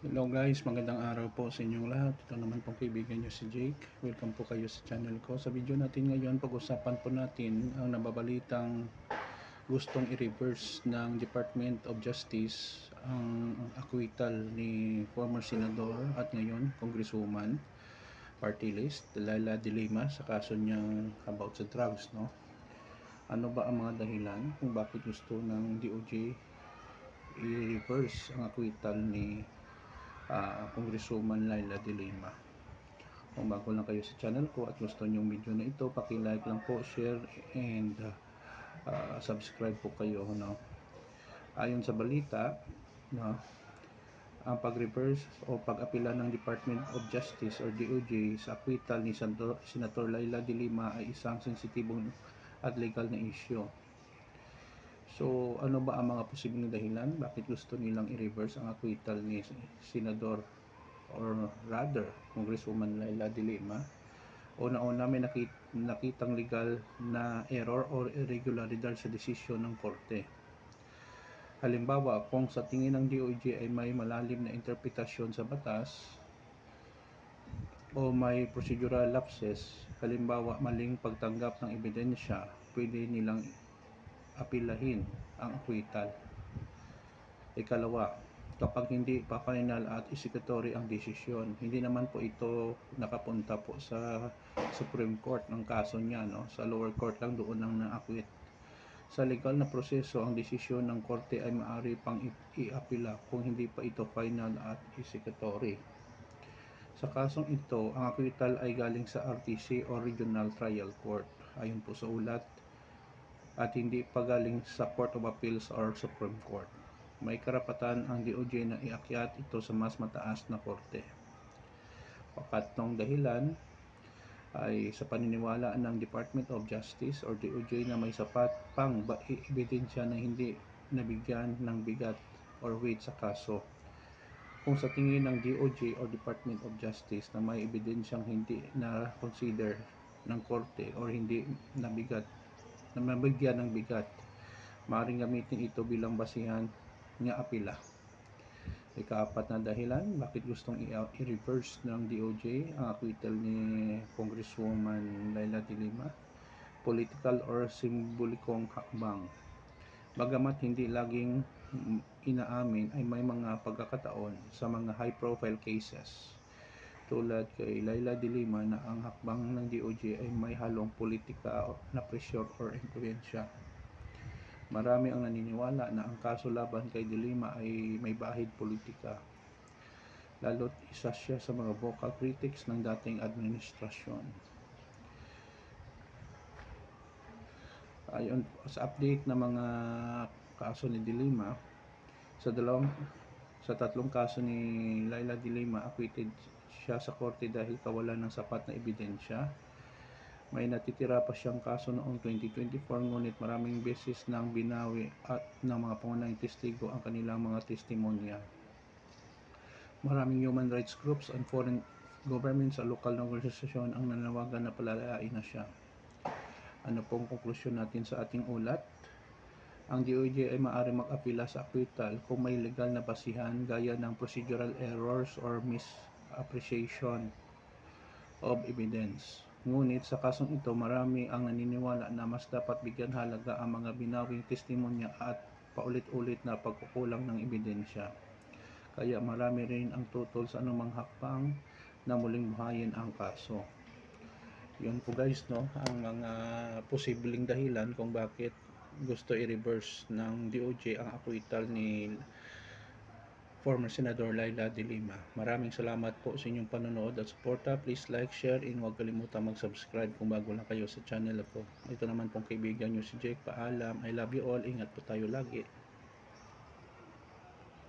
Hello guys, magandang araw po sa inyong lahat. Ito naman pong kaibigan nyo si Jake. Welcome po kayo sa channel ko. Sa video natin ngayon, pag-usapan po natin ang nababalitang gustong i-reverse ng Department of Justice ang acquittal ni former Senador at ngayon Congresswoman party list Leila De Lima sa kaso niyang about sa drugs, no? Ano ba ang mga dahilan kung bakit gusto ng DOJ i-reverse ang acquittal ni Congresswoman Leila De Lima? Kung bago lang kayo sa channel ko at gusto nyo yung video na ito, paki-like lang po, share, and subscribe po kayo, no? Ayon sa balita, no, ang pag-reverse o pag-apila ng Department of Justice or DOJ sa acquittal ni Senator Leila De Lima ay isang sensitibong at legal na issue. So, ano ba ang mga posibleng dahilan bakit gusto nilang i-reverse ang acquittal ni Senador or rather Congresswoman Leila De Lima? Una-una, may nakitang legal na error or irregularidad sa desisyon ng korte. Halimbawa, kung sa tingin ng DOJ ay may malalim na interpretasyon sa batas o may procedural lapses, halimbawa maling pagtanggap ng ebidensya, pwede nilang apilahin ang acquittal. Ikalawa, kapag hindi pa final at executory ang desisyon, hindi naman po ito nakapunta po sa Supreme Court ng kaso niya, no? Sa lower court lang, doon lang na-acquit. Sa legal na proseso, ang desisyon ng korte ay maaari pang i-apila kung hindi pa ito final at executory. Sa kasong ito, ang acquittal ay galing sa RTC o Regional Trial Court, ayon po sa ulat, at hindi pa galing sa Court of Appeals or Supreme Court. May karapatan ang DOJ na iakyat ito sa mas mataas na korte. Pangatlong dahilan ay sa paniniwala ng Department of Justice or DOJ na may sapat pang ebidensya na hindi nabigyan ng bigat or weight sa kaso. Kung sa tingin ng DOJ or Department of Justice na may ebidensyang hindi na consider ng korte or hindi nabigyan ng bigat, maaaring gamitin ito bilang basihan nga apila. Ikaapat na dahilan bakit gustong i-reverse ng DOJ ang acquittal ni Congresswoman Leila De Lima, political or simbolikong hakbang. Bagamat hindi laging inaamin, ay may mga pagkakataon sa mga high-profile cases tulad kay Leila De Lima na ang hakbang ng DOJ ay may halong politika na pressure or influensya. Marami ang naniniwala na ang kaso laban kay De Lima ay may bahid politika, lalo't isa siya sa mga vocal critics ng dating administrasyon. Ayon sa update ng mga kaso ni De Lima, sa tatlong kaso ni Leila De Lima, acquitted siya sa korte dahil kawalan ng sapat na ebidensya. May natitira pa siyang kaso noong 2024, ngunit maraming beses nang binawi at ng mga pangunahing testigo ang kanilang mga testimonya. Maraming human rights groups and foreign governments sa lokal na organisasyon ang nanawagan na palalain na siya. Ano pong konklusyon natin sa ating ulat? Ang DOJ ay maaari mag-apila sa acquittal kung may legal na basihan gaya ng procedural errors or misappreciation of evidence. Ngunit sa kasong ito, marami ang naniniwala na mas dapat bigyan halaga ang mga binawing testimonya at paulit-ulit na pagkukulang ng ebidensya. Kaya marami rin ang tutol sa anumang hakbang na muling buhayin ang kaso. Yun po guys, no, ang mga posibleng dahilan kung bakit gusto i-reverse ng DOJ ang acquittal ni former Senador Leila De Lima. Maraming salamat po sa inyong panonood at suporta. Please like, share, and huwag kalimutan mag-subscribe kung bago lang kayo sa channel ko. Ito naman pong kaibigan nyo si Jake. Paalam. I love you all. Ingat po tayo lagi.